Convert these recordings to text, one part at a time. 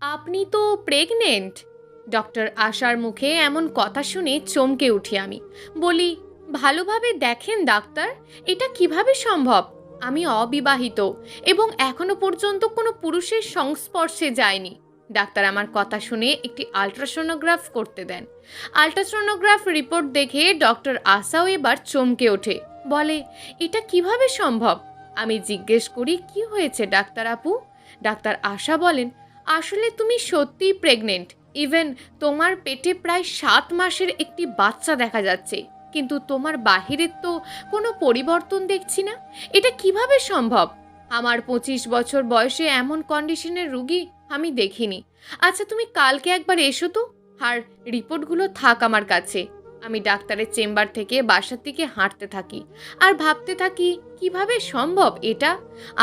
আপনি তো pregnant? Doctor আশার মুখে এমন কথা শুনে চমকে উঠি আমি। বলি, ভালোভাবে দেখেন ডাক্তার, এটা কিভাবে সম্ভব? আমি অবিবাহিত এবং এখনো পর্যন্ত কোনো পুরুষের সংস্পর্শে যায়নি। ডাক্তার আমার কথা শুনে একটি আল্ট্রাসোনোগ্রাফ করতে দেন। আল্ট্রাসোনোগ্রাফ রিপোর্ট দেখে ডক্টর আশাও এবার চমকে ওঠে। বলে, এটা কিভাবে সম্ভব? আমি জিজ্ঞেস করি, কি হয়েছে ডাক্তার আপু? ডাক্তার আশা বলেন, আসলে তুমি সত্যিই প্রেগনেন্ট। ইভেন তোমার পেটে প্রায় 7 মাসের একটি বাচ্চা দেখা যাচ্ছে, কিন্তু তোমার বাহিরের তো কোনো পরিবর্তন দেখছি না। এটা কিভাবে সম্ভব? আমার 25 বছর বয়সে এমন কন্ডিশনের রুগী আমি দেখিনি। আচ্ছা, তুমি কালকে একবার এসো তো, আর রিপোর্টগুলো থাক আমার কাছে। আমি ডাক্তারের চেম্বার থেকে বাসার দিকে হাঁটতে থাকি আর ভাবতে থাকি, কিভাবে সম্ভব এটা?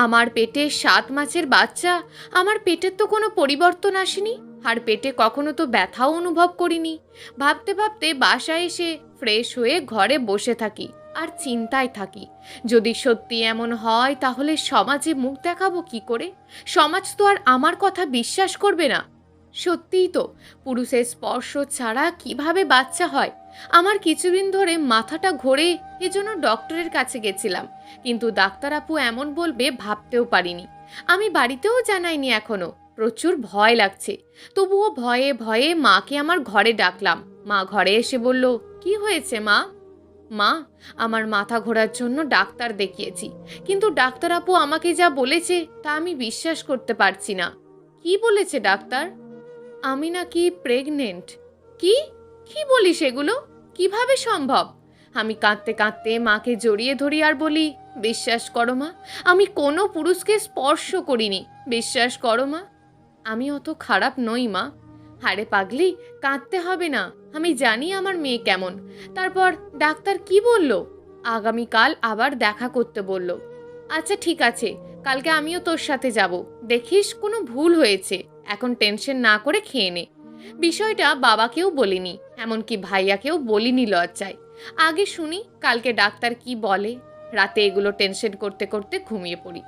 আমার পেটে 7 মাসের বাচ্চা, আমার পেটের তো কোনো পরিবর্তন আসেনি, আর পেটে কখনো তো ব্যথাও অনুভব করিনি। ভাবতে ভাবতে বাসায় এসে ফ্রেশ হয়ে ঘরে বসে থাকি আর চিন্তায় থাকি, যদি সত্যি এমন হয় তাহলে সমাজে মুখ দেখাবো কি করে? সমাজ তো আর আমার কথা বিশ্বাস করবে না। সত্যিই তো, পুরুষের স্পর্শ ছাড়া কিভাবে বাচ্চা হয়? আমার কিছুদিন ধরে মাথাটা ঘোরে, এজন্য ডক্টরের কাছে গেছিলাম, কিন্তু ডাক্তার আপু এমন বলবে ভাবতেও পারিনি। আমি বাড়িতেও জানাইনি এখনো, প্রচুর ভয় লাগছে। তবুও ভয়ে ভয়ে মাকে আমার ঘরে ডাকলাম। মা ঘরে এসে বলল, কি হয়েছে মা? মা, আমার মাথা ঘোরার জন্য ডাক্তার দেখিয়েছি, কিন্তু ডাক্তার আপু আমাকে যা বলেছে তা আমি বিশ্বাস করতে পারছি না। কি বলেছে ডাক্তার? আমি নাকি প্রেগনেন্ট। কি? কি বলিস এগুলো? কিভাবে সম্ভব? আমি কাঁদতে কাঁদতে মাকে জড়িয়ে ধরি আর বলি, বিশ্বাস করো মা, আমি কোনো পুরুষকে স্পর্শ করিনি। বিশ্বাস করো মা, আমি অত খারাপ নই মা। হারে পাগলি, কাঁদতে হবে না, আমি জানি আমার মেয়ে কেমন। তারপর ডাক্তার কি বলল? আগামীকাল আবার দেখা করতে বলল। আচ্ছা ঠিক আছে, কালকে আমিও তোর সাথে যাব। দেখিস কোনো ভুল হয়েছে, এখন টেনশন না করে খেয়ে নে। বিষয়টা বাবাকেও বলিনি, এমনকি ভাইয়াকেও বলিনি লজ্জায়। আগে শুনি কালকে ডাক্তার কি বলে। রাতে এগুলো টেনশন করতে করতে ঘুমিয়ে পড়ি।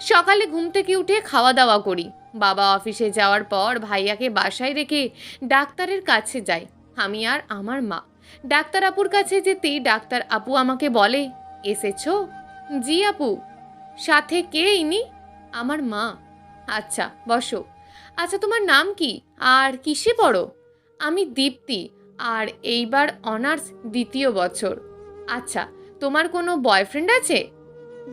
সকালে ঘুম থেকে উঠে খাওয়া দাওয়া করি। বাবা অফিসে যাওয়ার পর ভাইয়াকে বাসায় রেখে ডাক্তারের কাছে যাই, আমি আর আমার মা। ডাক্তার আপুর কাছে যেতেই ডাক্তার আপু আমাকে বলে, এসেছো? জি আপু। সাথে কে ইনি? আমার মা। আচ্ছা বসো। আচ্ছা, তোমার নাম কি আর কিসে পড়ো? আমি দীপ্তি, আর এইবার অনার্স 2য় বছর। আচ্ছা, তোমার কোনো বয়ফ্রেন্ড আছে?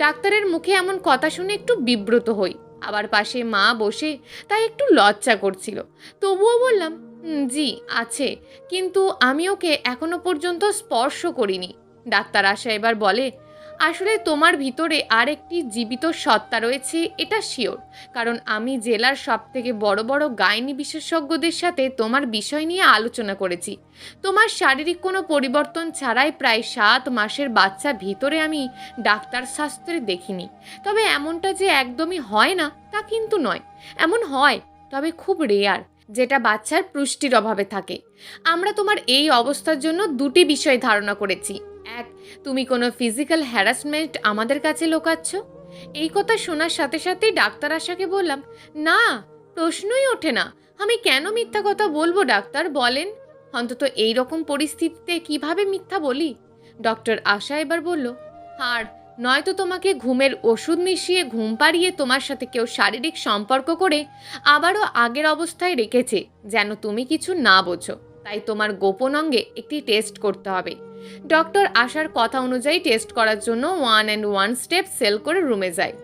ডাক্তারের মুখে এমন কথা শুনে একটু বিব্রত হই, আবার পাশে মা বসে, তাই একটু লজ্জা করছিল। তবুও বললাম, জি আছে, কিন্তু আমি ওকে এখনো পর্যন্ত স্পর্শ করিনি। ডাক্তার আশা এবার বলে, আসলে তোমার ভিতরে আর একটি জীবিত সত্তা রয়েছে, এটা শিওর। কারণ আমি জেলার সবথেকে বড় বড় গাইনি বিশেষজ্ঞদের সাথে তোমার বিষয় নিয়ে আলোচনা করেছি। তোমার শারীরিক কোনো পরিবর্তন ছাড়াই প্রায় 7 মাসের বাচ্চা ভিতরে আমি ডাক্তার শাস্ত্রে দেখিনি। তবে এমনটা যে একদমই হয় না তা কিন্তু নয়, এমন হয়, তবে খুব রেয়ার, যেটা বাচ্চার পুষ্টির অভাবে থাকে। আমরা তোমার এই অবস্থার জন্য দুটি বিষয় ধারণা করেছি। এক, তুমি কোনো ফিজিক্যাল হ্যারাসমেন্ট আমাদের কাছে লোকাচ্ছ। এই কথা শোনার সাথে সাথেই ডাক্তার আশাকে বললাম, না, প্রশ্নই ওঠে না, আমি কেন মিথ্যা কথা বলবো ডাক্তার বলেন? অন্তত এই রকম পরিস্থিতিতে কিভাবে মিথ্যা বলি? ডক্টর আশা এবার বলল, আর নয়তো তোমাকে ঘুমের ওষুধ মিশিয়ে ঘুম পাড়িয়ে তোমার সাথে কেউ শারীরিক সম্পর্ক করে আবারও আগের অবস্থায় রেখেছে, যেন তুমি কিছু না বোঝো। তাই তোমার গোপন অঙ্গে একটি টেস্ট করতে হবে। ডক্টর আশার কথা অনুযায়ী টেস্ট করার জন্য 1 স্টেপ সেল করে রুমে যায়।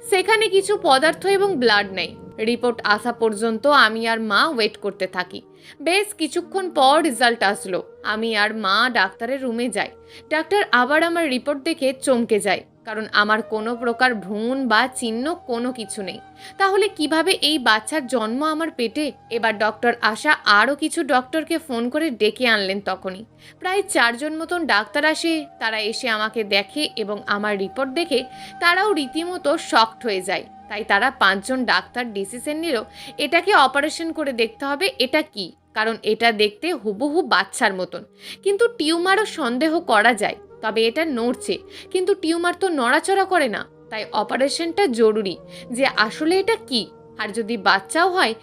সেখানে কিছু পদার্থ এবং ব্লাড নেই। রিপোর্ট আসা পর্যন্ত আমি আর মা ওয়েট করতে থাকি। বেশ কিছুক্ষণ পর রেজাল্ট আসলো। আমি আর মা ডাক্তারের রুমে যাই। ডাক্তার আবার আমার রিপোর্ট দেখে চমকে যায়, কারণ আমার কোনো প্রকার ভ্রূণ বা চিহ্ন কোনো কিছু নেই। তাহলে কিভাবে এই বাচ্চার জন্ম আমার পেটে? এবার ডক্টর আশা আরও কিছু ডক্টরকে ফোন করে ডেকে আনলেন। তখনই প্রায় 4জন মতন ডাক্তার আসে। তারা এসে আমাকে দেখে এবং আমার রিপোর্ট দেখে তারাও রীতিমতো শকড হয়ে যায়। তাই তারা 5জন ডাক্তার ডিসিশন নিল, এটাকে অপারেশন করে দেখতে হবে এটা কি, কারণ এটা দেখতে হুবহু বাচ্চার মতন, কিন্তু টিউমারও সন্দেহ করা যায়। তবে এটা নড়ছে, কিন্তু টিউমার তো নড়াচড়া করে না, তাই অপারেশনটা জরুরি, যে আসলে এটা কি। আর যদি বাচ্চাও হয়,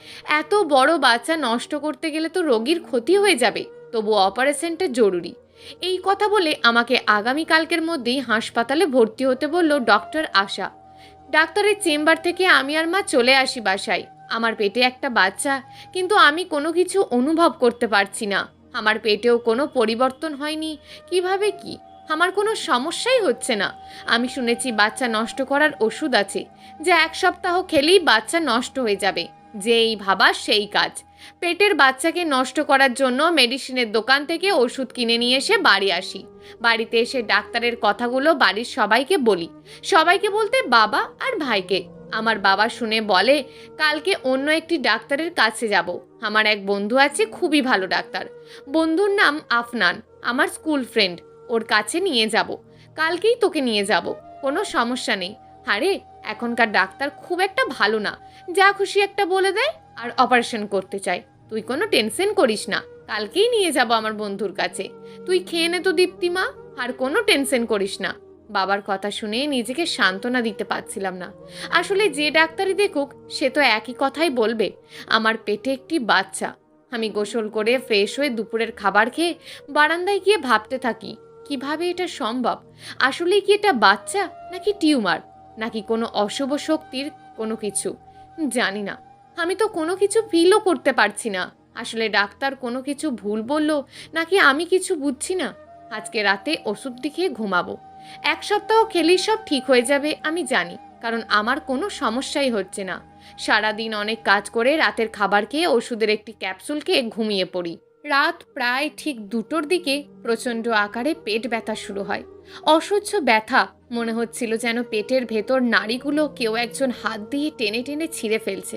এত বড় বাচ্চা নষ্ট করতে গেলে তো রোগীর ক্ষতি হয়ে যাবে, তবু অপারেশনটা জরুরি। এই কথা বলে আমাকে আগামীকালকের মধ্যেই হাসপাতালে ভর্তি হতে বলল ডক্টর আশা। ডাক্তারের চেম্বার থেকে আমি আর মা চলে আসি বাসায়। আমার পেটে একটা বাচ্চা, কিন্তু আমি কোনো কিছু অনুভব করতে পারছি না। আমার পেটেও কোনো পরিবর্তন হয়নি। কিভাবে কি আমার কোনো সমস্যাই হচ্ছে না। আমি শুনেছি বাচ্চা নষ্ট করার ওষুধ আছে, যে 1 সপ্তাহ খেলেই বাচ্চা নষ্ট হয়ে যাবে। যেই ভাবা সেই কাজ। পেটের বাচ্চাকে নষ্ট করার জন্য মেডিসিনের দোকান থেকে ওষুধ কিনে নিয়ে এসে বাড়ি আসি। বাড়িতে এসে ডাক্তারের কথাগুলো বাড়ির সবাইকে বলি। সবাইকে বলতে বাবা আর ভাইকে। আমার বাবা শুনে বলে, কালকে অন্য একটি ডাক্তারের কাছে যাব। আমার এক বন্ধু আছে, খুবই ভালো ডাক্তার। বন্ধুর নাম আফনান, আমার স্কুল ফ্রেন্ড। ওর কাছে নিয়ে যাব। কালকেই তোকে নিয়ে যাব, কোনো সমস্যা নেই। আরে এখনকার ডাক্তার খুব একটা ভালো না, যা খুশি একটা বলে দেয় আর অপারেশন করতে চায়। তুই কোনো টেনশন করিস না, কালকেই নিয়ে যাব আমার বন্ধুর কাছে। তুই খেয়ে নে তো দীপ্তিমা, আর কোনো টেনশন করিস না। বাবার কথা শুনে নিজেকে সান্ত্বনা দিতে পারছিলাম না। আসলে যে ডাক্তারই দেখুক, সে তো একই কথাই বলবে, আমার পেটে একটি বাচ্চা। আমি গোসল করে ফ্রেশ হয়ে দুপুরের খাবার খেয়ে বারান্দায় গিয়ে ভাবতে থাকি, কিভাবে এটা সম্ভব? আসলে কি এটা বাচ্চা, নাকি টিউমার, নাকি কোনো অশুভ শক্তির কোনো কিছু? জানি না। আমি তো কোনো কিছু ফিলও করতে পারছি না। আসলে ডাক্তার কোনো কিছু ভুল বলল, নাকি আমি কিছু বুঝছি না। আজকে রাতে ওষুধ খেয়ে ঘুমাবো। 1 সপ্তাহ খেলেই সব ঠিক হয়ে যাবে আমি জানি, কারণ আমার কোনো সমস্যাই হচ্ছে না। সারাদিন অনেক কাজ করে রাতের খাবার খেয়ে ওষুধের একটি ক্যাপসুল খেয়ে ঘুমিয়ে পড়ি। রাত প্রায় ঠিক 2টোর দিকে প্রচণ্ড আকারে পেট ব্যথা শুরু হয়। অসহ্য ব্যথা, মনে হচ্ছিল যেন পেটের ভেতর নাড়িগুলো কেউ একজন হাত দিয়ে টেনে টেনে ছিঁড়ে ফেলছে।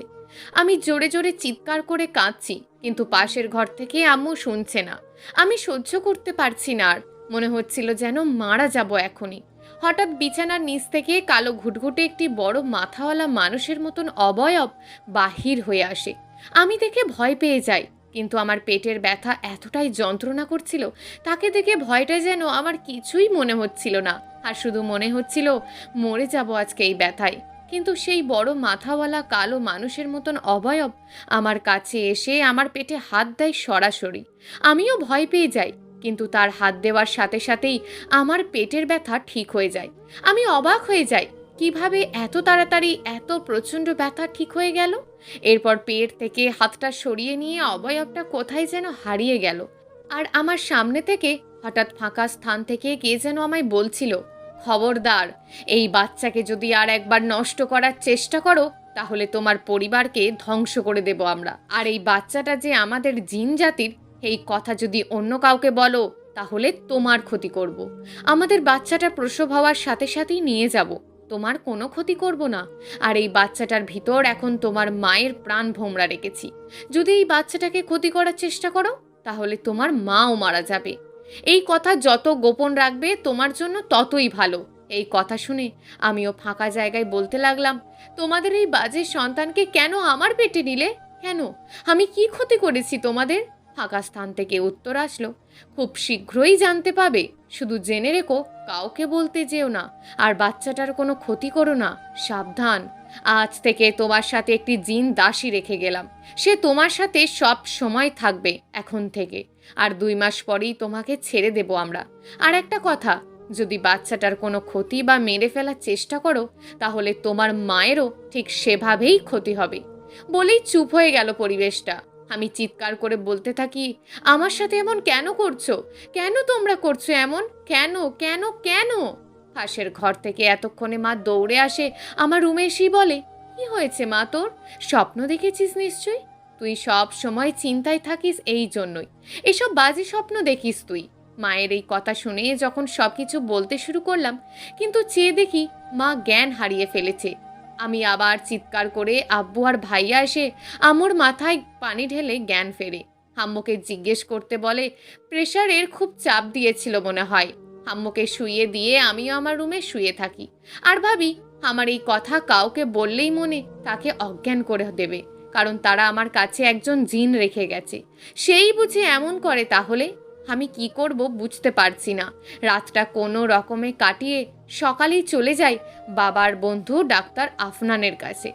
আমি জোরে জোরে চিৎকার করে কাঁদছি, কিন্তু পাশের ঘর থেকে আম্মু শুনছে না। আমি সহ্য করতে পারছি না আর, মনে হচ্ছিল যেন মারা যাব এখনই। হঠাৎ বিছানার নিচ থেকে কালো ঘুটঘুটে একটি বড় মাথাওয়ালা মানুষের মতন অবয়ব বাহির হয়ে আসে। আমি দেখে ভয় পেয়ে যাই, কিন্তু আমার পেটের ব্যথা এতটাই যন্ত্রণা করছিল, তাকে দেখে ভয়টা যেন আমার কিছুই মনে হচ্ছিল না। আর শুধু মনে হচ্ছিল মরে যাব আজকে এই ব্যথায়। কিন্তু সেই বড় মাথাওয়ালা কালো মানুষের মতন অবয়ব আমার কাছে এসে আমার পেটে হাত দেয় সরাসরি। আমিও ভয় পেয়ে যাই, কিন্তু তার হাত দেওয়ার সাথে সাথেই আমার পেটের ব্যথা ঠিক হয়ে যায়। আমি অবাক হয়ে যাই, কিভাবে এত তাড়াতাড়ি এত প্রচণ্ড ব্যথা ঠিক হয়ে গেল। এরপর পেট থেকে হাতটা সরিয়ে নিয়ে অবয়বটা কোথায় যেন হারিয়ে গেল। আর আমার সামনে থেকে হঠাৎ ফাঁকা স্থান থেকে কে যেন আমায় বলছিল, খবরদার, এই বাচ্চাকে যদি আর একবার নষ্ট করার চেষ্টা করো, তাহলে তোমার পরিবারকে ধ্বংস করে দেব আমরা। আর এই বাচ্চাটা যে আমাদের জিন জাতির, এই কথা যদি অন্য কাউকে বলো, তাহলে তোমার ক্ষতি করব। আমাদের বাচ্চাটা প্রসব হওয়ার সাথে সাথেই নিয়ে যাব, তোমার কোনো ক্ষতি করব না। আর এই বাচ্চাটার ভিতর এখন তোমার মায়ের প্রাণ ভোমরা রেখেছি। যদি এই বাচ্চাটাকে ক্ষতি করার চেষ্টা করো, তাহলে তোমার মাও মারা যাবে। এই কথা যত গোপন রাখবে তোমার জন্য ততই ভালো। এই কথা শুনে আমিও ফাঁকা জায়গায় বলতে লাগলাম, তোমাদের এই বাজে সন্তানকে কেন আমার পেটে নিলে? কেন? আমি কি ক্ষতি করেছি তোমাদের? ফাঁকা স্থান থেকে উত্তর আসলো, খুব শীঘ্রই জানতে পাবে। শুধু জেনে রেখো, কাউকে বলতে যেও না, আর বাচ্চাটার কোনো ক্ষতি করো না, সাবধান। আজ থেকে তোমার সাথে একটি জিন দাসী রেখে গেলাম, সে তোমার সাথে সব সময় থাকবে এখন থেকে। আর 2 মাস পরেই তোমাকে ছেড়ে দেব আমরা। আর একটা কথা, যদি বাচ্চাটার কোনো ক্ষতি বা মেরে ফেলার চেষ্টা করো, তাহলে তোমার মায়েরও ঠিক সেভাবেই ক্ষতি হবে। বলেই চুপ হয়ে গেল পরিবেশটা। আমি চিৎকার করে বলতে থাকি, আমার সাথে এমন কেন করছো? কেন তোমরা করছো এমন? কেন কেন কেন? পাশের ঘর থেকে এতক্ষণে মা দৌড়ে আসে, আমার রুমে এসেই বলে, কি হয়েছে মা তোর? স্বপ্ন দেখেছিস নিশ্চয়ই। তুই সব সময় চিন্তায় থাকিস, এই জন্যই এসব বাজে স্বপ্ন দেখিস তুই। মায়ের এই কথা শুনে যখন সবকিছু বলতে শুরু করলাম, কিন্তু চেয়ে দেখি মা জ্ঞান হারিয়ে ফেলেছে। আমি আবার চিৎকার করে আব্বু আর ভাইয়া এসে আম্মুর মাথায় পানি ঢেলে জ্ঞান ফেরে। আম্মুকে জিজ্ঞেস করতে বলে, প্রেশারের খুব চাপ দিয়েছিল মনে হয়। আম্মুকে শুইয়ে দিয়ে আমিও আমার রুমে শুয়ে থাকি, আর ভাবি আমার এই কথা কাউকে বললেই মনে তাকে অজ্ঞান করে দেবে, কারণ তারা আমার কাছে একজন জিন রেখে গেছে। সেই বুঝে এমন করে তাহলে? আমি কি করব বুঝতে পারছি না। রাতটা কোনো রকমে কাটিয়ে সকালেই চলে যাই বাবার বন্ধু ডাক্তার আফনানের কাছে।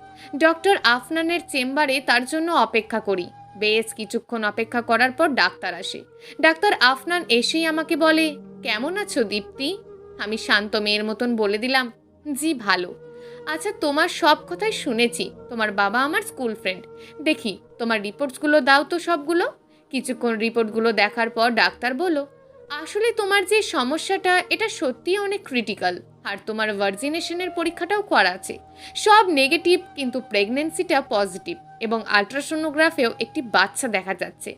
ডক্টর আফনানের চেম্বারে তার জন্য অপেক্ষা করি। বেশ কিছুক্ষণ অপেক্ষা করার পর ডাক্তার আসে। ডাক্তার আফনান এসেই আমাকে বলে, কেমন আছো দীপ্তি? আমি শান্ত মেয়ের মতন বলে দিলাম, জি ভালো। আচ্ছা, তোমার সব কথাই শুনেছি। তোমার বাবা আমার স্কুল ফ্রেন্ড। দেখি তোমার রিপোর্টসগুলো দাও তো সবগুলো। কিছুক্ষণ রিপোর্টগুলো দেখার পর ডাক্তার বলল, আসলে তোমার যে সমস্যাটা এটা সত্যিই অনেক ক্রিটিক্যাল। আর তোমার ভার্জিনেশনের পরীক্ষাটাও করা আছে, সব নেগেটিভ, কিন্তু প্রেগনেন্সিটা পজিটিভ এবং আলট্রাসোনোগ্রাফেও একটি বাচ্চা দেখা যাচ্ছে।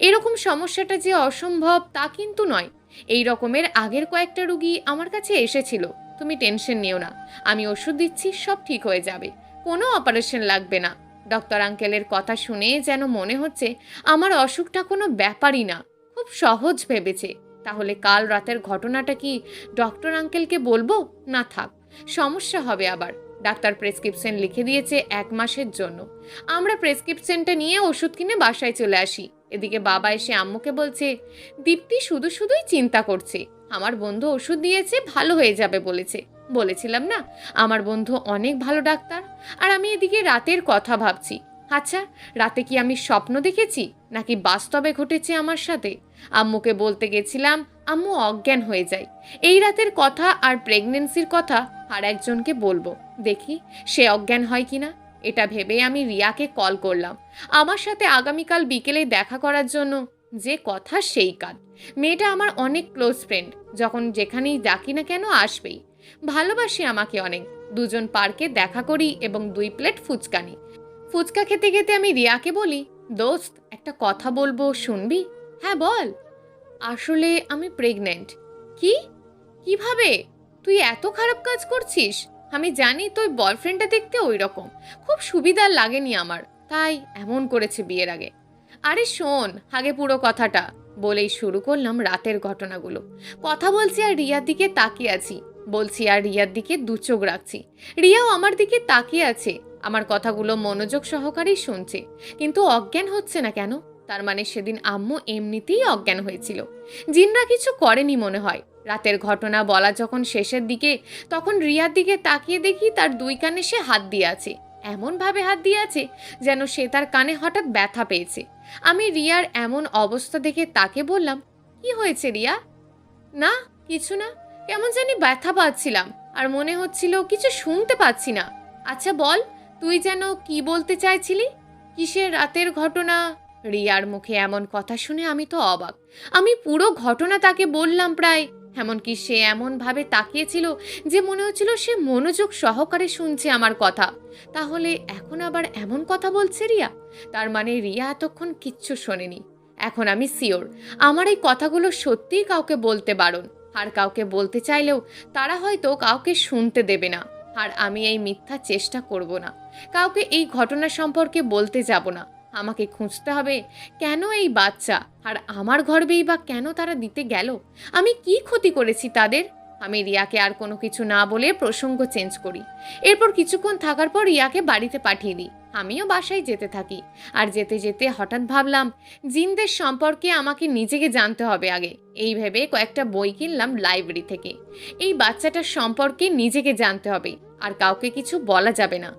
এরকম সমস্যাটা যে অসম্ভব তা কিন্তু নয়। এই রকমের আগের কয়েকটা রুগী আমার কাছে এসেছিল। তুমি টেনশন নিও না, আমি ওষুধ দিচ্ছি, সব ঠিক হয়ে যাবে, কোনো অপারেশন লাগবে না। ডক্টর আঙ্কেলের কথা শুনে যেন মনে হচ্ছে আমার অসুখটা কোনো ব্যাপারই না, খুব সহজ ভেবেছে। তাহলে কাল রাতের ঘটনাটা কি ডক্টর আঙ্কেলকে বলবো? না থাক, সমস্যা হবে আবার। ডাক্তার প্রেসক্রিপশন লিখে দিয়েছে 1 মাসের জন্য। আমরা প্রেসক্রিপশনটা নিয়ে ওষুধ কিনে বাসায় চলে আসি। এদিকে বাবা এসে আম্মুকে বলছে, দীপ্তি শুধু শুধুই চিন্তা করছে। আমার বন্ধু ওষুধ দিয়েছে, ভালো হয়ে যাবে বলেছে। বলেছিলাম না আমার বন্ধু অনেক ভালো ডাক্তার। আর আমি এদিকে রাতের কথা ভাবছি। আচ্ছা, রাতে কি আমি স্বপ্ন দেখেছি নাকি বাস্তবে ঘটেছে আমার সাথে? আম্মুকে বলতে গেছিলাম, আম্মু অজ্ঞান হয়ে যায়। এই রাতের কথা আর প্রেগনেন্সির কথা আর একজনকে বলবো, দেখি সে অজ্ঞান হয় কিনা। এটা ভেবে আমি রিয়াকে কল করলাম আমার সাথে আগামীকাল বিকেলে দেখা করার জন্য। যে কথা সেই কাজ। মেয়েটা আমার অনেক ক্লোজ ফ্রেন্ড, যখন যেখানেই ডাকি না কেন আসবেই। ভালোবাসি আমাকে অনেক। দুজন পার্কে দেখা করি এবং 2 প্লেট ফুচকা নিই। ফুচকা খেতে খেতে আমি রিয়াকে বলি, দোস্ত একটা কথা বলবো, শুনবি? হ্যাঁ বল। আসলে আমি প্রেগনেন্ট। কি? কিভাবে? তুই এত খারাপ কাজ করছিস? আমি জানি তোর বয়ফ্রেন্ডটা দেখতে ওই রকম, খুব সুবিধার লাগেনি আমার, তাই এমন করেছে বিয়ের আগে। আরে শোন আগে পুরো কথাটা। বলেই শুরু করলাম রাতের ঘটনাগুলো। কথা বলছি আর রিয়ার দিকে তাকিয়ে আছি, বলছি আর রিয়ার দিকে 2 চোখ রাখছি। রিয়াও আমার দিকে তাকিয়ে আছে, আমার কথাগুলো মনোযোগ সহকারেই শুনছে, কিন্তু অজ্ঞান হচ্ছে না কেন? তার মানে সেদিন আম্মু এমনিতেই অজ্ঞান হয়েছিল। জিনরা কিছু করেনি মনে হয়। রাতের ঘটনা বলা যখন শেষের দিকে, তখন রিয়ার দিকে তাকিয়ে দেখি তার 2 কানে সে হাত দিয়ে আছে। এমনভাবে হাত দিয়ে আছে যেন সে তার কানে হঠাৎ ব্যথা পেয়েছে। আমি রিয়ার এমন অবস্থা দেখে তাকে বললাম, কি হয়েছে রিয়া? না, কিছু না, কেমন জানি ব্যথা পাচ্ছিলাম আর মনে হচ্ছিল কিছু শুনতে পাচ্ছি না। আচ্ছা বল, তুই যেন কি বলতে চাইছিলি? কিসের রাতের ঘটনা? রিয়ার মুখে এমন কথা শুনে আমি তো অবাক। আমি পুরো ঘটনা তাকে বললাম প্রায়। এমনকি সে এমনভাবে তাকিয়েছিল যে মনে হচ্ছিল সে মনোযোগ সহকারে শুনছে আমার কথা। তাহলে এখন আবার এমন কথা বলছে রিয়া? তার মানে রিয়া এতক্ষণ কিচ্ছু শোনেনি। এখন আমি শিওর আমার এই কথাগুলো সত্যিই কাউকে বলতে বারণ। আর কাউকে বলতে চাইলেও তারা হয়তো কাউকে শুনতে দেবে না। আর আমি এই মিথ্যা চেষ্টা করব না, কাউকে এই ঘটনা সম্পর্কে বলতে যাব না। আমাকে খুঁজতে হবে কেন এই বাচ্চা, আর আমার গর্বেই বা কেন তারা দিতে গেল? আমি কি ক্ষতি করেছি তাদের? আমি রিয়াকে আর কোনো কিছু না বলে প্রসঙ্গ চেঞ্জ করি। এরপর কিছুক্ষণ থাকার পর রিয়াকে বাড়িতে পাঠিয়ে দিই। আমিও বাসায় যেতে থাকি। আর যেতে যেতে হঠাৎ ভাবলাম জিনদের সম্পর্কে আমাকে নিজেকে জানতে হবে আগে। এই ভেবে কয়েকটা বই কিনলাম লাইব্রেরি থেকে। এই বাচ্চাটার সম্পর্কে নিজেকে জানতে হবে, আর কাউকে কিছু বলা যাবে না।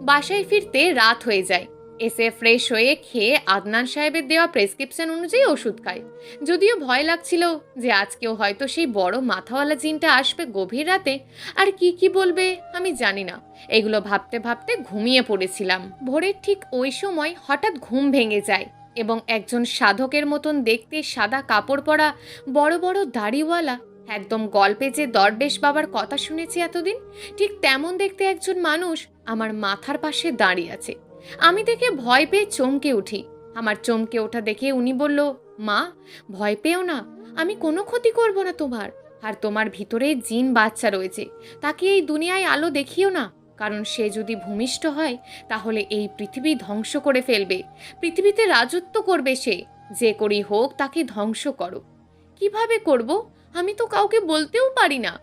বাসায় ফিরতে রাত হয়ে যায়। এসে ফ্রেশ হয়ে খেয়ে আদনান সাহেবের দেওয়া প্রেসক্রিপশন অনুযায়ী ওষুধ খাই। যদিও ভয় লাগছিল যে আজকেও হয়তো সেই বড় মাথাওয়ালা জিনটা আসবে গভীর রাতে, আর কি কি বলবে আমি জানি না। এগুলো ভাবতে ভাবতে ঘুমিয়ে পড়েছিলাম। ভোরের ঠিক ওই সময় হঠাৎ ঘুম ভেঙে যায় এবং একজন সাধকের মতন দেখতে সাদা কাপড় পরা, বড় বড় দাড়িওয়ালা, একদম গল্পে যে দরবেশ বাবার কথা শুনেছি এতদিন, ঠিক তেমন দেখতে একজন মানুষ আমার মাথার পাশে দাঁড়িয়ে আছে। আমি দেখে ভয় পেয়ে চমকে উঠি। আমার চমকে ওঠা দেখে উনি বলল, মা ভয় পেও না, আমি কোনো ক্ষতি করব না তোমার। আর তোমার ভিতরে জিন বাচ্চা রয়েছে, তাকে এই দুনিয়ায় আলো দেখিও না, কারণ সে যদি ভূমিষ্ঠ হয় তাহলে এই পৃথিবী ধ্বংস করে ফেলবে। পৃথিবীতে রাজত্ব করবে সে, যে করি হোক তাকে ধ্বংস করো। কিভাবে করব? আমি তো কাউকে বলতেও পারি না।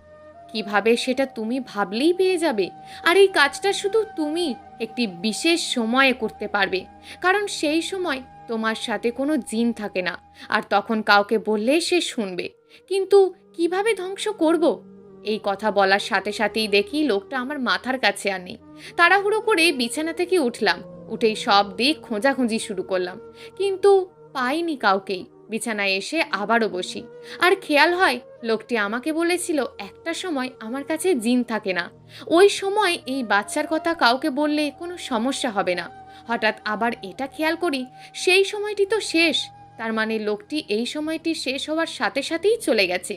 কিভাবে সেটা তুমি ভাবলেই পেয়ে যাবে। আর এই কাজটা শুধু তুমি একটি বিশেষ সময়ে করতে পারবে, কারণ সেই সময় তোমার সাথে কোনো জিন থাকে না, আর তখন কাউকে বললে সে শুনবে। কিন্তু কিভাবে ধ্বংস করব? এই কথা বলার সাথে সাথেই দেখি লোকটা আমার মাথার কাছে আর নেই। তাড়াহুড়ো করে বিছানা থেকে উঠলাম, উঠেই সব দিক খোঁজাখুঁজি শুরু করলাম, কিন্তু পাইনি কাউকেই। বিছানায় এসে আবারও বসি, আর খেয়াল হয় লোকটি আমাকে বলেছিল একটা সময় আমার কাছে জিন থাকে না, ওই সময় এই বাচ্চার কথা কাউকে বললে কোনো সমস্যা হবে না। হঠাৎ আবার এটা খেয়াল করি সেই সময়টি তো শেষ, তার মানে লোকটি এই সময়টি শেষ হওয়ার সাথে সাথেই চলে গেছে।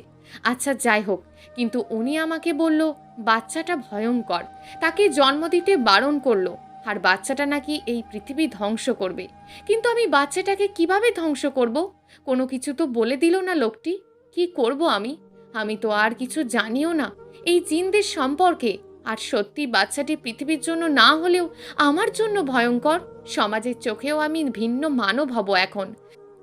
আচ্ছা যাই হোক, কিন্তু উনি আমাকে বলল বাচ্চাটা ভয়ঙ্কর, তাকে জন্ম দিতে বারণ করলো, আর বাচ্চাটা নাকি এই পৃথিবী ধ্বংস করবে। কিন্তু আমি বাচ্চাটাকে কিভাবে ধ্বংস করব? কোনো কিছু তো বলে দিল না লোকটি। কি করব আমি? আমি তো আর কিছু জানিও না এই জিনদের সম্পর্কে। আর সত্যি বাচ্চাটি পৃথিবীর জন্য না হলেও আমার জন্য ভয়ঙ্কর। সমাজের চোখেও আমি ভিন্ন মানব হব এখন।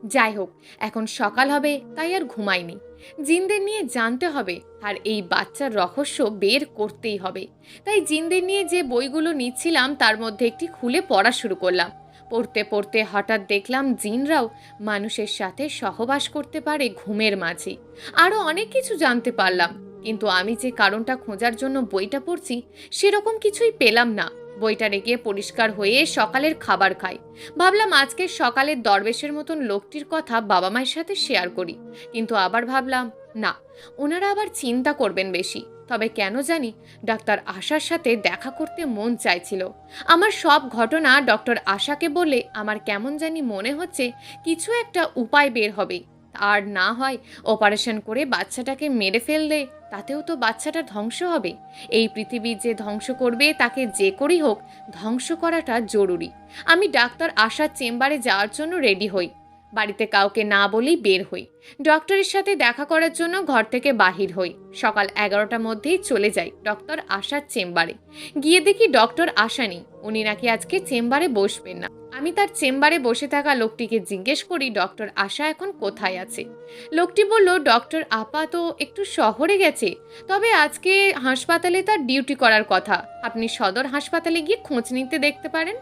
যাই হোক, এখন সকাল হবে তাই আর ঘুমাইনি। জিনদের নিয়ে জানতে হবে, আর এই বাচ্চার রহস্য বের করতেই হবে। তাই জিনদের নিয়ে যে বইগুলো নিচ্ছিলাম তার মধ্যে একটি খুলে পড়া শুরু করলাম। পড়তে পড়তে হঠাৎ দেখলাম জিনরাও মানুষের সাথে সহবাস করতে পারে ঘুমের মাঝে। আরও অনেক কিছু জানতে পারলাম, কিন্তু আমি যে কারণটা খোঁজার জন্য বইটা পড়ছি সেরকম কিছুই পেলাম না। বইটা রেখে পরিষ্কার হয়ে সকালের খাবার খাই। ভাবলাম আজকে সকালের দরবেশের মতন লোকটির কথা বাবা মায়ের সাথে শেয়ার করি, কিন্তু আবার ভাবলাম না, ওনারা আবার চিন্তা করবেন বেশি। তবে কেন জানি ডাক্তার আশার সাথে দেখা করতে মন চাইছিল। আমার সব ঘটনা ডক্টর আশাকে বললে আমার কেমন জানি মনে হচ্ছে কিছু একটা উপায় বের হবে। আর না হয় অপারেশন করে বাচ্চাটাকে মেরে ফেললে তাতেও তো বাচ্চাটা ধ্বংস হবে। এই পৃথিবী যে ধ্বংস করবে তাকে যে করেই হোক ধ্বংস করাটা জরুরি। আমি ডাক্তার আশার চেম্বারে যাওয়ার জন্য রেডি হই। বাড়িতে কাউকে না বলেই বের হই। ডক্টরের সাথে দেখা করার জন্য ঘর থেকে বাহির হই। সকাল 11টার মধ্যেই চলে যাই ডক্টর আশার চেম্বারে। গিয়ে দেখি ডক্টর আশা নেই, উনি নাকি আজকে চেম্বারে বসবেন না। আমি তার চেম্বারে বসে থাকা লোকটিকে জিজ্ঞেস করি ডক্টর আশা এখন কোথায় আছে। লোকটি বলল ডক্টর আপা তো একটু শহরে গেছে, তবে আজকে হাসপাতালে তার ডিউটি করার কথা, আপনি সদর হাসপাতালে গিয়ে খোঁজ নিতে দেখতে পারেন।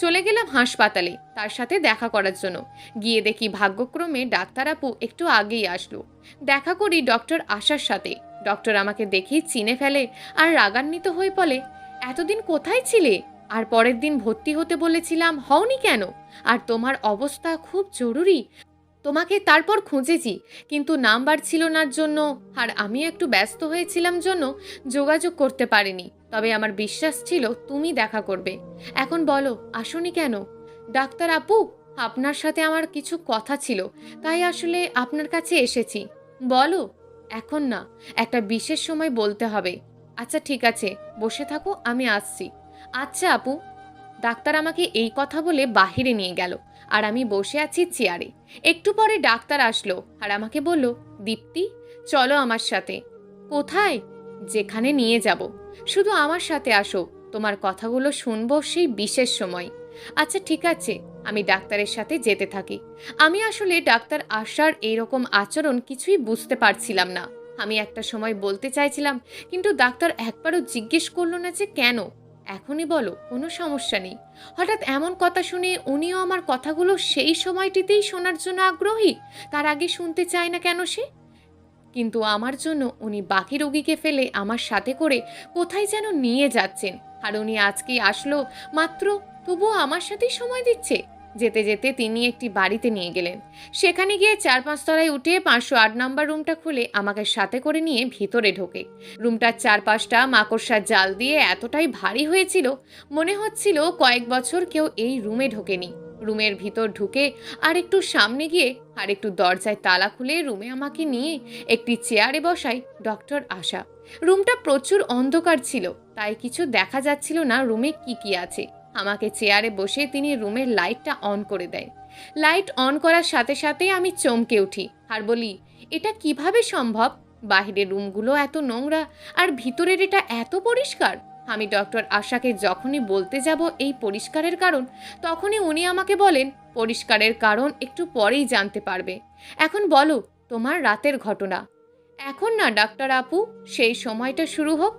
চলে গেলাম হাসপাতালে তার সাথে দেখা করার জন্য। গিয়ে দেখি ভাগ্যক্রমে ডাক্তার আপু একটু আগেই আসলো। দেখা করি ডক্টর আশার সাথে। ডক্টর আমাকে দেখেই চিনে ফেলে আর রাগান্বিত হয়ে বলে, এতদিন কোথায় ছিলে? আর পরের দিন ভর্তি হতে বলেছিলাম, হওনি কেন? আর তোমার অবস্থা খুব জরুরি, তোমাকে তারপর খুঁজেছি, কিন্তু নাম্বার ছিল না জন্য আর আমিও একটু ব্যস্ত হয়েছিলাম জন্য যোগাযোগ করতে পারিনি। তবে আমার বিশ্বাস ছিল তুমি দেখা করবে। এখন বলো আসোনি কেন? ডাক্তার আপু, আপনার সাথে আমার কিছু কথা ছিল, তাই আসলে আপনার কাছে এসেছি। বলো। এখন না, একটা বিশেষ সময় বলতে হবে। আচ্ছা ঠিক আছে, বসে থাকো, আমি আসছি। আচ্ছা আপু। ডাক্তার আমাকে এই কথা বলে বাহিরে নিয়ে গেল, আর আমি বসে আছি চেয়ারে। একটু পরে ডাক্তার আসলো আর আমাকে বলল, দীপ্তি চলো আমার সাথে। কোথায়? যেখানে নিয়ে যাব। শুধু আমার সাথে আসো, তোমার কথাগুলো শুনবো সেই বিশেষ সময়। আচ্ছা ঠিক আছে, আমি ডাক্তারের সাথে যেতে থাকি। আমি আসলে ডাক্তার আশার এইরকম আচরণ কিছুই বুঝতে পারছিলাম না। আমি একটা সময় বলতে চাইছিলাম, কিন্তু ডাক্তার একবারও জিজ্ঞেস করলো না যে কেন। এখনই বলো, কোনো সমস্যা নেই। হঠাৎ এমন কথা শুনে উনিও আমার কথাগুলো সেই সময়টিতেই শোনার জন্য আগ্রহী। তার আগে শুনতে চায় না কেন সে? কিন্তু আমার জন্য উনি বাকি রোগীকে ফেলে আমার সাথে করে কোথায় যেন নিয়ে যাচ্ছেন। আর উনি আজকেই আসলো মাত্র, তবুও আমার সাথেই সময় দিচ্ছে। যেতে যেতে তিনি একটি বাড়িতে নিয়ে গেলেন। সেখানে গিয়ে 4-5 তলায় উঠে 508 নাম্বার রুমটা খুলে আমাকে সাথে করে নিয়ে ভিতরে ঢোকে। রুমটার চারপাশটা মাকড়সার জাল দিয়ে এতটাই ভারী হয়েছিল, মনে হচ্ছিল কয়েক বছর কেউ এই রুমে ঢোকেনি। রুমের ভিতর ঢুকে আর একটু সামনে গিয়ে আর একটু দরজায় তালা খুলে রুমে আমাকে নিয়ে একটি চেয়ারে বসাই ডক্টর আশা। রুমটা প্রচুর অন্ধকার ছিল, তাই কিছু দেখা যাচ্ছিল না রুমে কি কি আছে। আমাকে চেয়ারে বসে তিনি রুমের লাইটটা অন করে দেয়। লাইট অন করার সাথে সাথে আমি চমকে উঠি আর বলি, এটা কিভাবে সম্ভব? বাহিরের রুমগুলো এত নোংরা আর ভিতরের এটা এত পরিষ্কার। আমি ডক্টর আশাকে যখনই বলতে যাব এই পরিষ্কারের কারণ, তখনই উনি আমাকে বলেন, পরিষ্কারের কারণ একটু পরেই জানতে পারবে। এখন বলো তোমার রাতের ঘটনা। এখন না ডাক্তার আপু, সেই সময়টা শুরু হোক।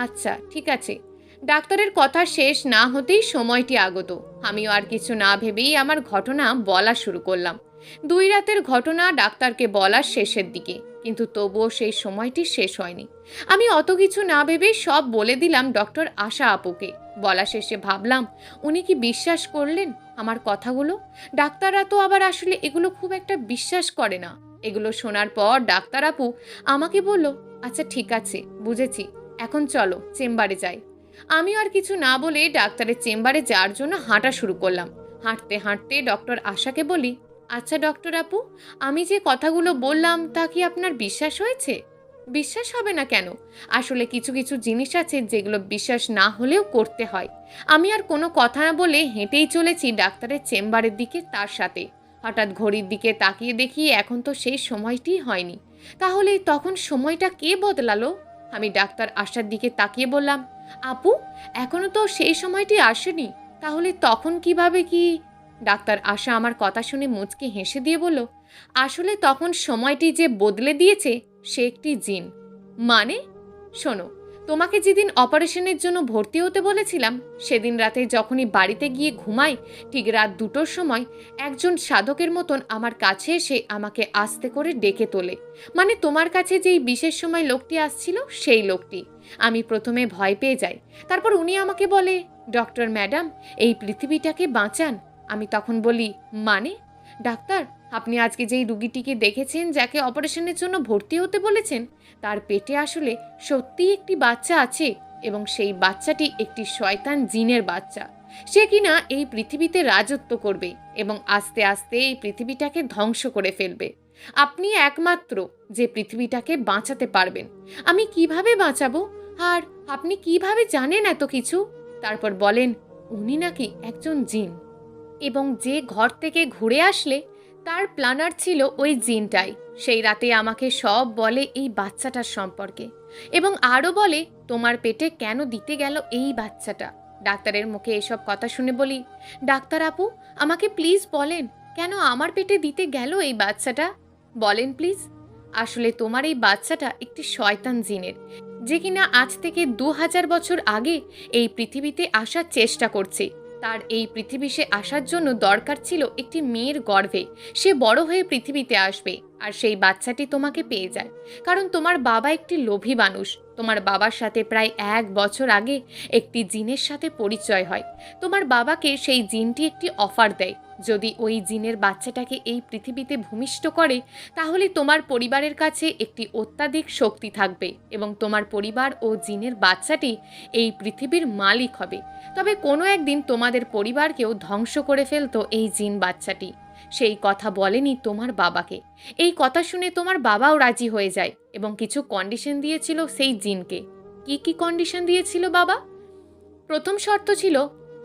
আচ্ছা ঠিক আছে। ডাক্তারের কথা শেষ না হতেই সময়টি আগত। আমিও আর কিছু না ভেবেই আমার ঘটনা বলা শুরু করলাম। 2 রাতের ঘটনা ডাক্তারকে বলার শেষের দিকে, কিন্তু তবুও সেই সময়টি শেষ হয়নি। আমি অত কিছু না ভেবে সব বলে দিলাম ডক্টর আশা আপুকে। বলা শেষে ভাবলাম, উনি কি বিশ্বাস করলেন আমার কথাগুলো? ডাক্তাররা তো আবার আসলে এগুলো খুব একটা বিশ্বাস করে না। এগুলো শোনার পর ডাক্তার আপু আমাকে বলল, আচ্ছা ঠিক আছে, বুঝেছি, এখন চলো চেম্বারে যাই। আমি আর কিছু না বলে ডাক্তারের চেম্বারে যাওয়ার জন্য হাঁটা শুরু করলাম। হাঁটতে হাঁটতে ডক্টর আশাকে বলি, আচ্ছা ডক্টর আপু, আমি যে কথাগুলো বললাম তা কি আপনার বিশ্বাস হয়েছে? বিশ্বাস হবে না কেন? আসলে কিছু কিছু জিনিস আছে যেগুলো বিশ্বাস না হলেও করতে হয়। আমি আর কোনো কথা না বলে হেঁটেই চলেছি ডাক্তারের চেম্বারের দিকে তার সাথে। হঠাৎ ঘড়ির দিকে তাকিয়ে দেখি এখন তো সেই সময়টিই হয়নি। তাহলে তখন সময়টা কে বদলালো? আমি ডাক্তার আশার দিকে তাকিয়ে বললাম, আপু, এখনো তো সেই সময়টি আসেনি, তাহলে তখন কিভাবে কি? ডাক্তার আশা আমার কথা শুনে মুচকি হেসে দিয়ে বলল, আসলে তখন সময়টি যে বদলে দিয়েছে সে একটি জিন। মানে? শোনো, তোমাকে যেদিন অপারেশনের জন্য ভর্তি হতে বলেছিলাম সেদিন রাতে যখনই বাড়িতে গিয়ে ঘুমাই, ঠিক রাত 2টোর সময় একজন সাধকের মতন আমার কাছে এসে আমাকে আস্তে করে ডেকে তোলে। মানে তোমার কাছে যেই বিশেষ সময় লোকটি আসছিল সেই লোকটি। আমি প্রথমে ভয় পেয়ে যাই। তারপর উনি আমাকে বলে, ডক্টর ম্যাডাম, এই পৃথিবীটাকে বাঁচান। আমি তখন বলি, মানে? ডাক্তার, আপনি আজকে যেই রুগীটিকে দেখেছেন যাকে অপারেশনের জন্য ভর্তি হতে বলেছেন, তার পেটে আসলে সত্যিই একটি বাচ্চা আছে, এবং সেই বাচ্চাটি একটি শয়তান জিনের বাচ্চা। সে কিনা এই পৃথিবীতে রাজত্ব করবে এবং আস্তে আস্তে এই পৃথিবীটাকে ধ্বংস করে ফেলবে। আপনি একমাত্র যে পৃথিবীটাকে বাঁচাতে পারবেন। আমি কিভাবে বাঁচাবো? আর আপনি কিভাবে জানেন এত কিছু? তারপর বলেন, উনি নাকি একজন জিন, এবং যে ঘর থেকে ঘুরে আসলে তার প্ল্যানার ছিল ওই জিনটাই। সেই রাতে আমাকে সব বলে এই বাচ্চাটার সম্পর্কে, এবং আরও বলে তোমার পেটে কেন দিতে গেল এই বাচ্চাটা। ডাক্তারের মুখে এসব কথা শুনে বলি, ডাক্তার আপু, আমাকে প্লিজ বলেন কেন আমার পেটে দিতে গেল এই বাচ্চাটা? বলেন প্লিজ। আসলে তোমার এই বাচ্চাটা একটি শয়তান জিনের, যে কিনা আজ থেকে 2000 বছর আগে এই পৃথিবীতে আসার চেষ্টা করছে। তার এই পৃথিবীতে আসার জন্য দরকার ছিল একটি মেয়ের গর্ভে সে বড় হয়ে পৃথিবীতে আসবে, আর সেই বাচ্চাটি তোমাকে পেয়ে যায়। কারণ তোমার বাবা একটি লোভী মানুষ। তোমার বাবার সাথে প্রায় 1 বছর আগে একটি জিনের সাথে পরিচয় হয়। তোমার বাবাকে সেই জিনটি একটি অফার দেয়, যদি ওই জিনের বাচ্চাটাকে এই পৃথিবীতে ভূমিষ্ঠ করে তাহলে তোমার পরিবারের কাছে একটি অত্যাধিক শক্তি থাকবে এবং তোমার পরিবার ও জিনের বাচ্চাটি এই পৃথিবীর মালিক হবে। তবে কোনো একদিন তোমাদের পরিবারকেও ধ্বংস করে ফেলতো এই জিন বাচ্চাটি। সেই কথা বলেনি তোমার বাবাকে। এই কথা শুনে তোমার বাবাও রাজি হয়ে যায় এবং কিছু কন্ডিশন দিয়েছিল সেই জিনকে। কি কি কন্ডিশন দিয়েছিল বাবা? প্রথম শর্ত ছিল,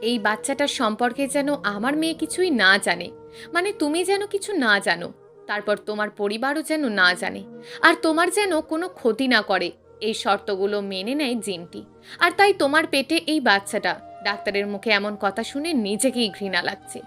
এই বাচ্চাটার সম্পর্কে যেন আমার মেয়ে কিছুই না জানে, মানে তুমি যেন কিছু না জানো। তারপর তোমার পরিবারও যেন না জানে, আর তোমার যেন কোনো ক্ষতি না করে। এই শর্তগুলো মেনে নেয় জিনটি, আর তাই তোমার পেটে এই বাচ্চাটা। ডাক্তারের মুখে এমন কথা শুনে নিজেকেই ঘৃণা লাগছে।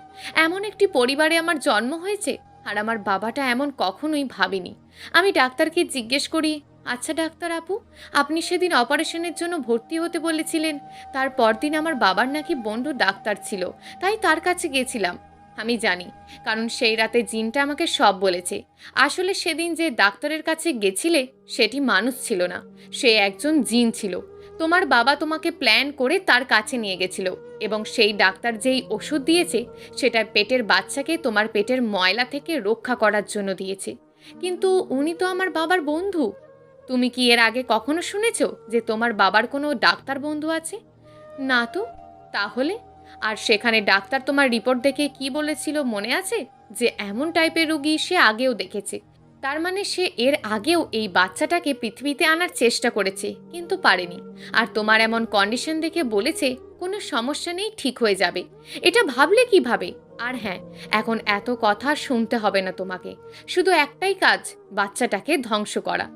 এমন একটি পরিবারে আমার জন্ম হয়েছে, আর আমার বাবাটা এমন কখনোই ভাবেনি। আমি ডাক্তারকে জিজ্ঞেস করি, আচ্ছা ডাক্তার আপু, আপনি সেদিন অপারেশনের জন্য ভর্তি হতে বলেছিলেন, তার পরদিন আমার বাবার নাকি বন্ধু ডাক্তার ছিল, তাই তার কাছে গেছিলাম। আমি জানি, কারণ সেই রাতে জিনটা আমাকে সব বলেছে। আসলে সেদিন যে ডাক্তারের কাছে গেছিলে সেটি মানুষ ছিল না, সে একজন জিন ছিল। তোমার বাবা তোমাকে প্ল্যান করে তার কাছে নিয়ে গেছিল, এবং সেই ডাক্তার যেই ওষুধ দিয়েছে সেটা পেটের বাচ্চাকে তোমার পেটের ময়লা থেকে রক্ষা করার জন্য দিয়েছে। কিন্তু উনি তো আমার বাবার বন্ধু। তুমি কি এর আগে কখনো শুনেছো যে তোমার বাবার কোনো ডাক্তার বন্ধু আছে? না তো। তাহলে? আর সেখানে ডাক্তার তোমার রিপোর্ট দেখে কি বলেছিল মনে আছে? যে এমন টাইপের রোগী সে আগেও দেখেছে। তার মানে সে এর আগেও এই বাচ্চাটাকে পৃথিবীতে আনার চেষ্টা করেছে, কিন্তু পারেনি। আর তোমার এমন কন্ডিশন দেখে বলেছে কোনো সমস্যা নেই, ঠিক হয়ে যাবে। এটা ভাবলে কিভাবে? আর হ্যাঁ, এখন এত কথা শুনতে হবে না তোমাকে। শুধু একটাই কাজ, বাচ্চাটাকে ধ্বংস করা।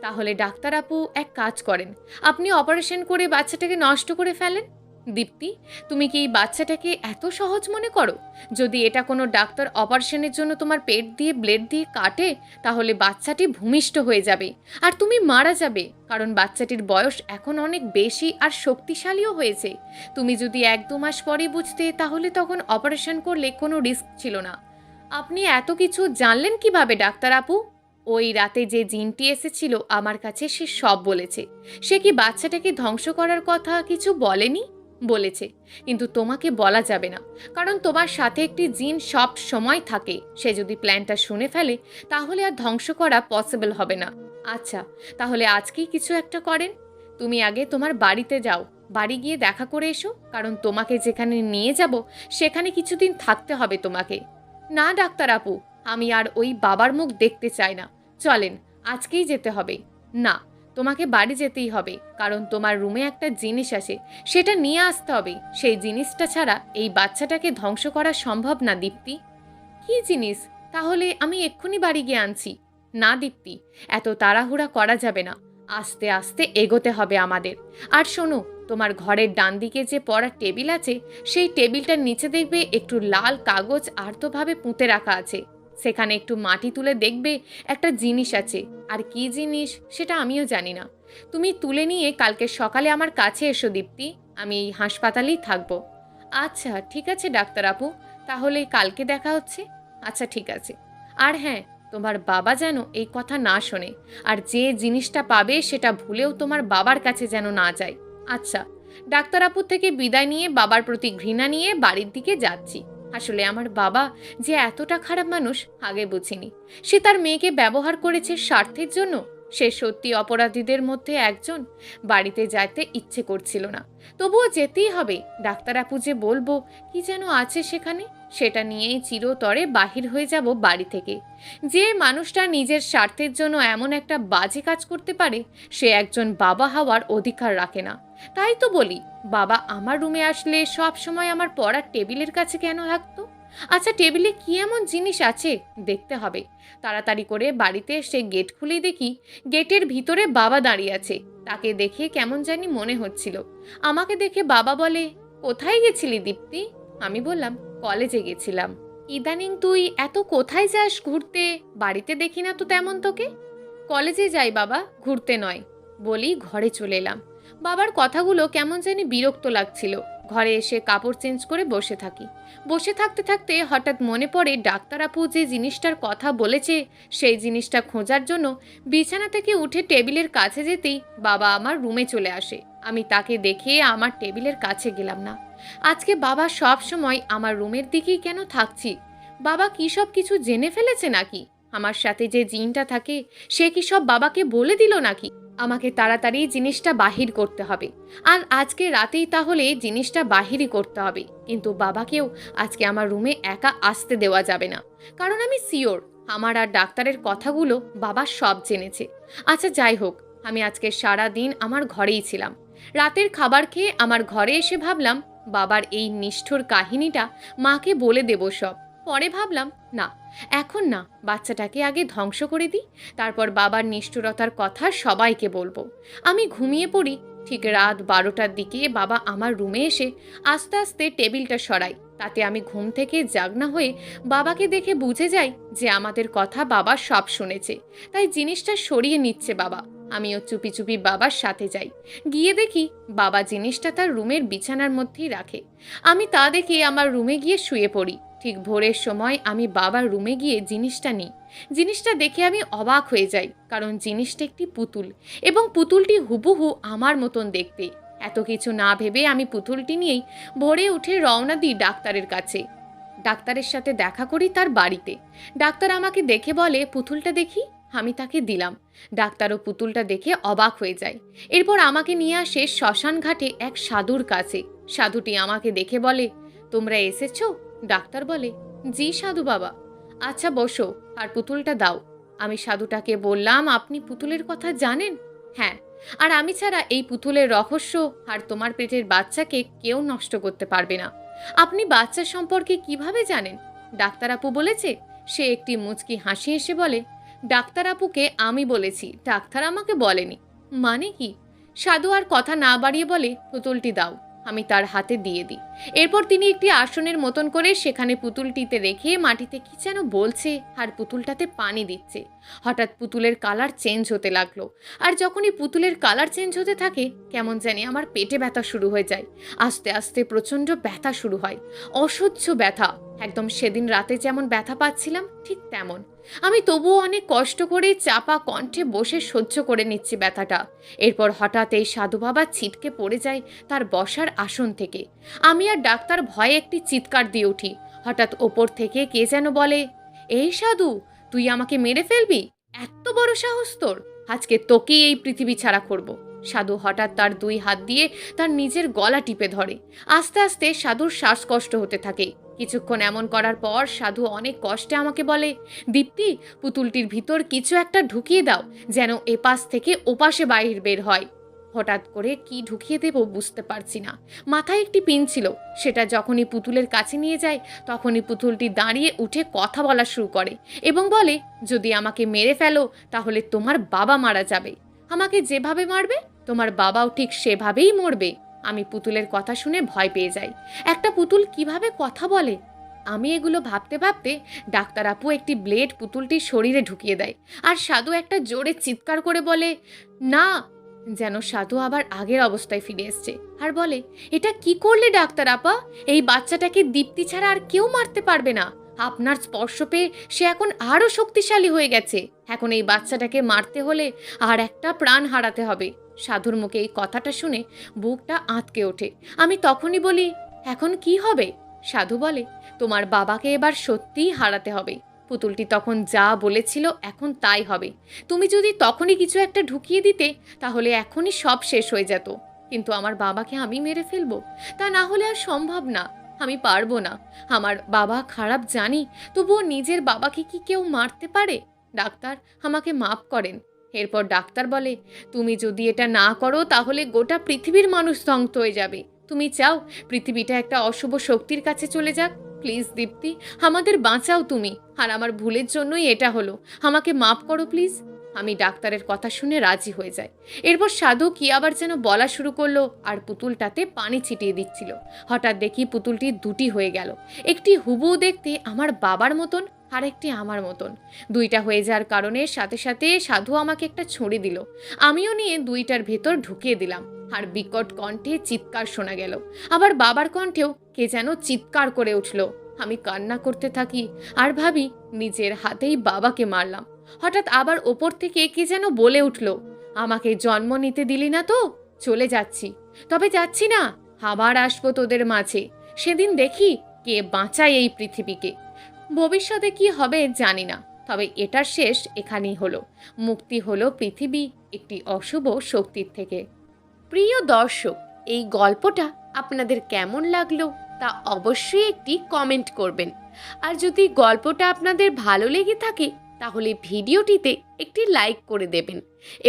তাহলে ডাক্তার আপু এক কাজ করেন, আপনি অপারেশন করে বাচ্চাটাকে নষ্ট করে ফেলেন। দীপ্তি, তুমি কি এই বাচ্চাটাকে এত সহজ মনে করো? যদি এটা কোনো ডাক্তার অপারেশনের জন্য তোমার পেট দিয়ে ব্লেড দিয়ে কাটে, তাহলে বাচ্চাটি ভূমিষ্ঠ হয়ে যাবে আর তুমি মারা যাবে, কারণ বাচ্চাটির বয়স এখন অনেক বেশি আর শক্তিশালীও হয়েছে। তুমি যদি 1-2 মাস পরে বুঝতে, তাহলে তখন অপারেশন করলে কোনো রিস্ক ছিল না। আপনি এত কিছু জানলেন কিভাবে ডাক্তার আপু? ওই রাতে যে জিনটি এসেছিল আমার কাছে, সে সব বলেছে। সে কি বাচ্চাটাকে ধ্বংস করার কথা কিছু বলেনি? বলেছে, কিন্তু তোমাকে বলা যাবে না, কারণ তোমার সাথে একটি জিন সব সময় থাকে। সে যদি প্ল্যানটা শুনে ফেলে, তাহলে আর ধ্বংস করা পসিবল হবে না। আচ্ছা, তাহলে আজকেই কিছু একটা করেন। তুমি আগে তোমার বাড়িতে যাও, বাড়ি গিয়ে দেখা করে এসো, কারণ তোমাকে যেখানে নিয়ে যাব সেখানে কিছুদিন থাকতে হবে তোমাকে। না ডাক্তার আপু, আমি আর ওই বাবার মুখ দেখতে চাই না। চলেন, আজকেই যেতে হবে। না, তোমাকে বাড়ি যেতেই হবে, কারণ তোমার রুমে একটা জিনিস আছে, সেটা নিয়ে আসতে হবে। সেই জিনিসটা ছাড়া এই বাচ্চাটাকে ধ্বংস করা সম্ভব না দীপ্তি। কি জিনিস? তাহলে আমি এক্ষুনি বাড়ি গিয়ে আনছি। না দীপ্তি, এত তাড়াহুড়া করা যাবে না, আস্তে আস্তে এগোতে হবে আমাদের। আর শোনো, তোমার ঘরের ডান দিকে যে পড়ার টেবিল আছে, সেই টেবিলটার নিচে দেখবে একটু লাল কাগজ আর্তভাবে পুঁতে রাখা আছে। সেখানে একটু মাটি তুলে দেখবে একটা জিনিস আছে। আর কি জিনিস সেটা আমিও জানি না। তুমি তুলে নিয়ে কালকে সকালে আমার কাছে এসো দীপ্তি, আমি এই হাসপাতালেই থাকবো। আচ্ছা ঠিক আছে ডাক্তার আপু, তাহলে কালকে দেখা হচ্ছে। আচ্ছা ঠিক আছে। আর হ্যাঁ, তোমার বাবা যেন এই কথা না শোনে, আর যে জিনিসটা পাবে সেটা ভুলেও তোমার বাবার কাছে যেন না যায়। আচ্ছা। ডাক্তার আপু থেকে বিদায় নিয়ে বাবার প্রতি ঘৃণা নিয়ে বাড়ির দিকে যাচ্ছি। আসলে আমার বাবা যে এতটা খারাপ মানুষ আগে বুঝিনি। সে তার মেয়েকে ব্যবহার করেছে স্বার্থের জন্য। সে সত্যি অপরাধীদের মধ্যে একজন। বাড়িতে যেতে ইচ্ছে করছিল না, তবুও যেতেই হবে। ডাক্তার আপু যে বলবো কি যেন আছে সেখানে, সেটা নিয়েই চিরতরে বাহির হয়ে যাব বাড়ি থেকে। যে মানুষটা নিজের স্বার্থের জন্য এমন একটা বাজে কাজ করতে পারে, সে একজন বাবা হওয়ার অধিকার রাখে না। তাই তো বলি, বাবা আমার রুমে আসলে সব সময় আমার পড়ার টেবিলের কাছে কেন থাকতো? আচ্ছা, টেবিলে কি এমন জিনিস আছে দেখতে হবে। তাড়াতাড়ি করে বাড়িতে এসে গেট খুলেই দেখি গেটের ভিতরে বাবা দাঁড়িয়ে আছে। তাকে দেখে কেমন জানি মনে হচ্ছিল। আমাকে দেখে বাবা বলে, কোথায় গেছিলি দীপ্তি? আমি বললাম, কলেজে গেছিলাম। ইদানিং তুই এত কোথায় যাস ঘুরতে? বাড়িতে দেখি না তো তেমন তোকে। কলেজে যাই বাবা, ঘুরতে নয়। বলি ঘরে চলে এলাম। বাবার কথাগুলো কেমন জানি বিরক্ত লাগছিল। ঘরে এসে কাপড় চেঞ্জ করে বসে থাকি। বসে থাকতে থাকতে হঠাৎ মনে পড়ে ডাক্তার আপু যে জিনিসটার কথা বলেছে, সেই জিনিসটা খোঁজার জন্য বিছানা থেকে উঠে টেবিলের কাছে যেতেই বাবা আমার রুমে চলে আসে। আমি তাকে দেখে আমার টেবিলের কাছে গেলাম না। আজকে বাবা সব সময় আমার রুমের দিকেই কেন থাকছি? বাবা কি সব কিছু জেনে ফেলেছে নাকি? আমার সাথে যে জিনটা থাকে, সে কি সব বাবাকে বলে দিল নাকি? আমাকে তাড়াতাড়ি জিনিসটা বাহির করতে হবে। আর আজকে রাতেই তাহলে জিনিসটা বাহিরই করতে হবে। কিন্তু বাবাকেও আজকে আমার রুমে একা আসতে দেওয়া যাবে না, কারণ আমি শিওর আমার আর ডাক্তারের কথাগুলো বাবা সব জেনেছে। আচ্ছা যাই হোক, আমি আজকে সারা দিন আমার ঘরেই ছিলাম। রাতের খাবার খেয়ে আমার ঘরে এসে ভাবলাম বাবার এই নিষ্ঠুর কাহিনীটা মাকে বলে দেব সব। পরে ভাবলাম না, এখন না, বাচ্চাটাকে আগে ধ্বংস করে দিই, তারপর বাবার নিষ্ঠুরতার কথা সবাইকে বলবো। আমি ঘুমিয়ে পড়ি। ঠিক রাত 12টার দিকে বাবা আমার রুমে এসে আস্তে আস্তে টেবিলটা সরাই। তাতে আমি ঘুম থেকে জাগনা হয়ে বাবাকে দেখে বুঝে যাই যে আমাদের কথা বাবা সব শুনেছে, তাই জিনিসটা সরিয়ে নিচ্ছে বাবা। আমিও চুপি চুপি বাবার সাথে যাই। গিয়ে দেখি বাবা জিনিসটা তার রুমের বিছানার মধ্যেই রাখে। আমি তা দেখে আমার রুমে গিয়ে শুয়ে পড়ি। ঠিক ভোরের সময় আমি বাবার রুমে গিয়ে জিনিসটা নিই। জিনিসটা দেখে আমি অবাক হয়ে যাই, কারণ জিনিসটা একটি পুতুল, এবং পুতুলটি হুবহু আমার মতন দেখতে। এত কিছু না ভেবে আমি পুতুলটি নিয়েই ভোরে উঠে রওনা দিই ডাক্তারের কাছে। ডাক্তারের সাথে দেখা করি তার বাড়িতে। ডাক্তার আমাকে দেখে বলে, পুতুলটা দেখি। আমি তাকে দিলাম। ডাক্তারও পুতুলটা দেখে অবাক হয়ে যায়। এরপর আমাকে নিয়ে আসে শ্মশান ঘাটে এক সাধুর কাছে। সাধুটি আমাকে দেখে বলে, তোমরা এসেছো? ডাক্তার বলে, জি সাধু বাবা। আচ্ছা বসো, আর পুতুলটা দাও। আমি সাধুটাকে বললাম, আপনি পুতুলের কথা জানেন? হ্যাঁ, আর আমি ছাড়া এই পুতুলের রহস্য আর তোমার পেটের বাচ্চাকে কেউ নষ্ট করতে পারবে না। আপনি বাচ্চা সম্পর্কে কিভাবে জানেন? ডাক্তার আপু বলেছে। সে একটি মুচকি হাসি এসে বলে, ডাক্তার আপুকে আমি বলেছি, ডাক্তার আমাকে বলেনি। মানে কি? সাধু আর কথা না বাড়িয়ে বলে, পুতুলটি দাও। আমি তার হাতে দিয়ে দিই। এরপর তিনি একটি আসনের মতন করে সেখানে পুতুলটিতে রেখে মাটিতে কি যেন বলছে আর পুতুলটাতে পানি দিচ্ছে। হঠাৎ পুতুলের কালার চেঞ্জ হতে লাগলো। আর যখনই পুতুলের কালার চেঞ্জ হতে থাকে কেমন জানি আমার পেটে ব্যথা শুরু হয়ে যায়। আস্তে আস্তে প্রচণ্ড ব্যথা শুরু হয়, অসহ্য ব্যথা। একদম সেদিন রাতে যেমন ব্যথা পাচ্ছিলাম ঠিক তেমন। আমি তবুও অনেক কষ্ট করে চাপা কণ্ঠে বসে সহ্য করে নিচ্ছি ব্যথাটা। এরপর হঠাৎ এই সাধু বাবা ছিটকে পড়ে যায় তার বসার আসন থেকে। আমি আর ডাক্তার ভয়ে একটি চিৎকার দিয়ে উঠি। হঠাৎ ওপর থেকে কে যেন বলে, এই সাধু, তুই আমাকে মেরে ফেলবি? এত বড় সাহস তোর! আজকে তোকেই এই পৃথিবী ছাড়া করব। সাধু হঠাৎ তার 2 হাত দিয়ে তার নিজের গলা টিপে ধরে। আস্তে আস্তে সাধুর শ্বাসকষ্ট হতে থাকে। কিছুক্ষণ এমন করার পর সাধু অনেক কষ্টে আমাকে বলে, দীপ্তি, পুতুলটির ভিতর কিছু একটা ঢুকিয়ে দাও যেন এপাশ থেকে ওপাশে বাইর বের হয়। হঠাৎ করে কি ঢুকিয়ে দেব বুঝতে পারছি না। মাথায় একটি পিন ছিল, সেটা যখনই পুতুলের কাছে নিয়ে যায় তখনই পুতুলটি দাঁড়িয়ে উঠে কথা বলা শুরু করে এবং বলে, যদি আমাকে মেরে ফেলো তাহলে তোমার বাবা মারা যাবে। আমাকে যেভাবে মারবে তোমার বাবাও ঠিক সেভাবেই মরবে। আমি পুতুলের কথা শুনে ভয় পেয়ে যাই। একটা পুতুল কিভাবে কথা বলে? আমি এগুলো ভাবতে ভাবতে ডাক্তার আপু একটি ব্লেড পুতুলটির শরীরে ঢুকিয়ে দেয় আর সাধু একটা জোরে চিৎকার করে বলে, না, যেন সাধু আবার আগের অবস্থায় ফিরে এসছে আর বলে, এটা কি করলে ডাক্তার আপা? এই বাচ্চাটাকে দীপ্তি ছাড়া আর কেউ মারতে পারবে না। আপনার স্পর্শ পেয়ে সে এখন আরও শক্তিশালী হয়ে গেছে। এখন এই বাচ্চাটাকে মারতে হলে আর একটা প্রাণ হারাতে হবে। সাধুর মুখে এই কথাটা শুনে বুকটা আঁতকে ওঠে। আমি তখনই বলি, এখন কি হবে? সাধু বলে, তোমার বাবাকে এবার সত্যিই হারাতে হবে। পুতুলটি তখন যা বলেছিল এখন তাই হবে। তুমি যদি তখনই কিছু একটা ঢুকিয়ে দিতে তাহলে এখনই সব শেষ হয়ে যেত। কিন্তু আমার বাবাকে আমি মেরে ফেলবো, তা না হলে আর সম্ভব না। আমি পারবো না। আমার বাবা খারাপ জানি, তবুও নিজের বাবাকে কি কেউ মারতে পারে? ডাক্তার, আমাকে মাফ করেন। এরপর ডাক্তার বলে, তুমি যদি এটা না করো তাহলে গোটা পৃথিবীর মানুষ ধ্বংস হয়ে যাবে। তুমি চাও পৃথিবীটা একটা অশুভ শক্তির কাছে চলে যাক? প্লিজ দীপ্তি, আমাদের বাঁচাও তুমি। আর আমার ভুলের জন্যই এটা হলো। আমাকে মাফ করো প্লিজ। আমি ডাক্তারের কথা শুনে রাজি হয়ে যাই। এরপর সাধু কি আবার যেন বলা শুরু করলো আর পুতুলটাতে পানি ছিটিয়ে দিচ্ছিল। হঠাৎ দেখি পুতুলটি দুটি হয়ে গেল। একটি হুবহু দেখতে আমার বাবার মতন আর একটি আমার মতন। দুইটা হয়ে যাওয়ার কারণে সাথে সাথে সাধু আমাকে একটা ছুরি দিল। আমিও নিয়ে দুইটার ভেতর ঢুকিয়ে দিলাম আর বিকট কণ্ঠে চিৎকার শোনা গেল। আবার বাবার কণ্ঠেও কে যেন চিৎকার করে উঠল। আমি কান্না করতে থাকি আর ভাবি নিজের হাতেই বাবাকে মারলাম। হঠাৎ আবার ওপর থেকে কে যেন বলে উঠল, আমাকে জন্ম নিতে দিলি না তো, চলে যাচ্ছি। তবে যাচ্ছি না, আবার আসবো তোদের মাঝে। সেদিন দেখি কে বাঁচায় এই পৃথিবীকে। ভবিষ্যতে কি হবে জানি না, তবে এটার শেষ এখানেই হলো। মুক্তি হলো পৃথিবী একটি অশুভ শক্তির থেকে। প্রিয় দর্শক, এই গল্পটা আপনাদের কেমন লাগলো তা অবশ্যই একটি কমেন্ট করবেন। আর যদি গল্পটা আপনাদের ভালো লেগে থাকে তাহলে ভিডিওটিতে একটি লাইক করে দেবেন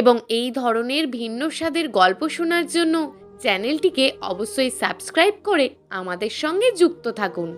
এবং এই ধরনের ভিন্ন স্বাদের গল্প শোনার জন্য চ্যানেলটিকে অবশ্যই সাবস্ক্রাইব করে আমাদের সঙ্গে যুক্ত থাকুন।